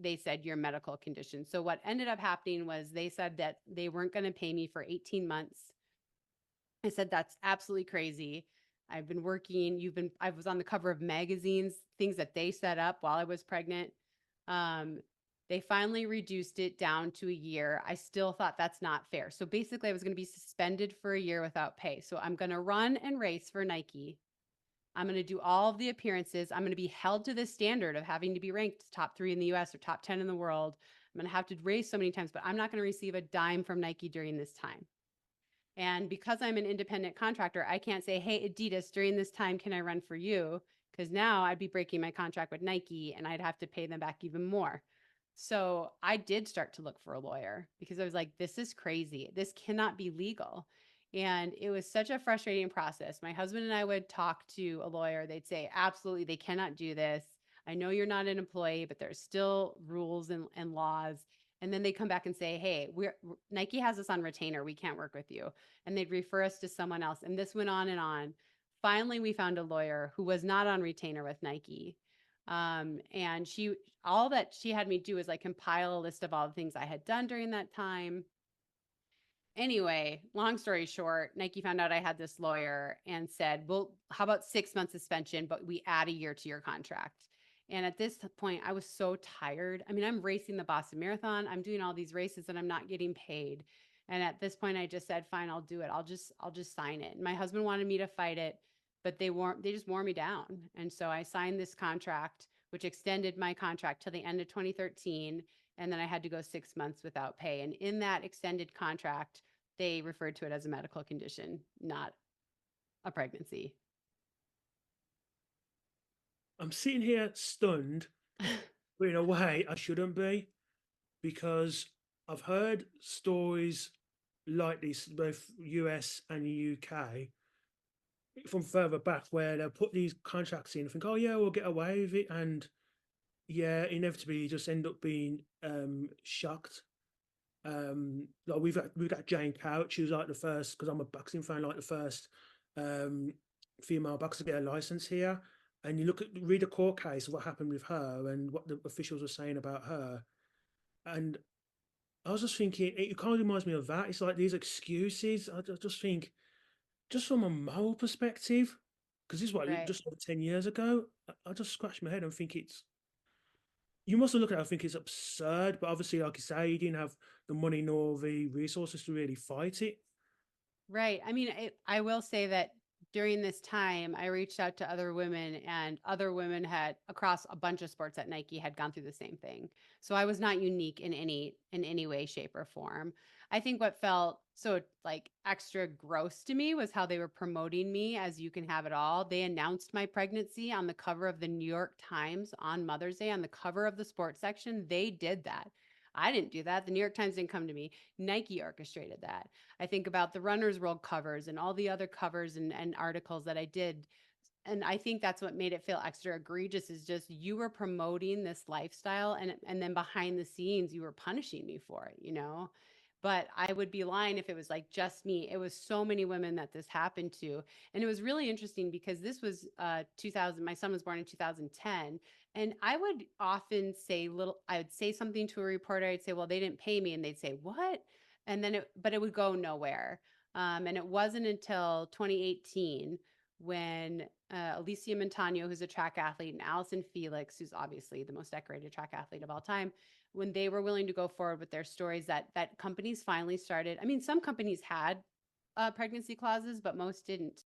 they said your medical condition. So what ended up happening was they said that they weren't going to pay me for 18 months. I said, that's absolutely crazy. I've been working. I was on the cover of magazines, things that they set up while I was pregnant. Um, they finally reduced it down to a year. I still thought that's not fair. So basically I was going to be suspended for a year without pay. So I'm going to run and race for Nike. I'm going to do all of the appearances. I'm going to be held to this standard of having to be ranked top 3 in the US or top 10 in the world. I'm going to have to race so many times, but I'm not going to receive a dime from Nike during this time. And because I'm an independent contractor, I can't say, hey, Adidas, during this time, can I run for you? Because now I'd be breaking my contract with Nike and I'd have to pay them back even more. So I did start to look for a lawyer because I was like, this is crazy. This cannot be legal. And it was such a frustrating process. My husband and I would talk to a lawyer. They'd say, absolutely, they cannot do this. I know you're not an employee, but there's still rules and laws. And then they come back and say, hey, Nike has us on retainer. We can't work with you. And they'd refer us to someone else. And this went on and on. Finally, we found a lawyer who was not on retainer with Nike. And all that she had me do was like compile a list of all the things I had done during that time. Anyway, long story short, Nike found out I had this lawyer and said, well, how about 6 months suspension, but we add a year to your contract. And at this point, I was so tired. I mean, I'm racing the Boston Marathon. I'm doing all these races and I'm not getting paid. And at this point, I just said, fine, I'll do it. I'll just sign it. And my husband wanted me to fight it, but they just wore me down. And so I signed this contract, which extended my contract till the end of 2013. And then I had to go 6 months without pay. And in that extended contract, they referred to it as a medical condition, not a pregnancy. I'm sitting here stunned, but in a way I shouldn't be, because I've heard stories like this, both US and UK, from further back, where they'll put these contracts in and think, oh yeah, we'll get away with it. And yeah, inevitably you just end up being shocked. Like we've got Jane Couch, she was like the first, because I'm a boxing fan, like the first um female boxer to get a license here. And you read a court case of what happened with her and what the officials were saying about her. And I was just thinking, it kind of reminds me of that. It's like these excuses. I just think, just from a moral perspective, because this is what, Right. just over 10 years ago, I just scratch my head and think you must have looked at it, I think it's absurd, but obviously, like you say, you didn't have the money nor the resources to really fight it. Right. I mean, I will say that during this time, I reached out to other women, and other women had across a bunch of sports at Nike had gone through the same thing. So I was not unique in any way, shape, or form. I think what felt so like extra gross to me was how they were promoting me as you can have it all. They announced my pregnancy on the cover of the New York Times on Mother's Day on the cover of the sports section. They did that. I didn't do that. The New York Times didn't come to me. Nike orchestrated that. I think about the Runner's World covers and all the other covers and articles that I did. And I think that's what made it feel extra egregious is just you were promoting this lifestyle and then behind the scenes you were punishing me for it. But I would be lying if it was like just me. It was so many women that this happened to. And it was really interesting because this was 2000. My son was born in 2010. And I would often I would say something to a reporter. I'd say, well, they didn't pay me. And they'd say, what? But it would go nowhere. And it wasn't until 2018 when Alicia Montano, who's a track athlete, and Allison Felix, who's obviously the most decorated track athlete of all time, when they were willing to go forward with their stories, that companies finally started. I mean, some companies had pregnancy clauses, but most didn't.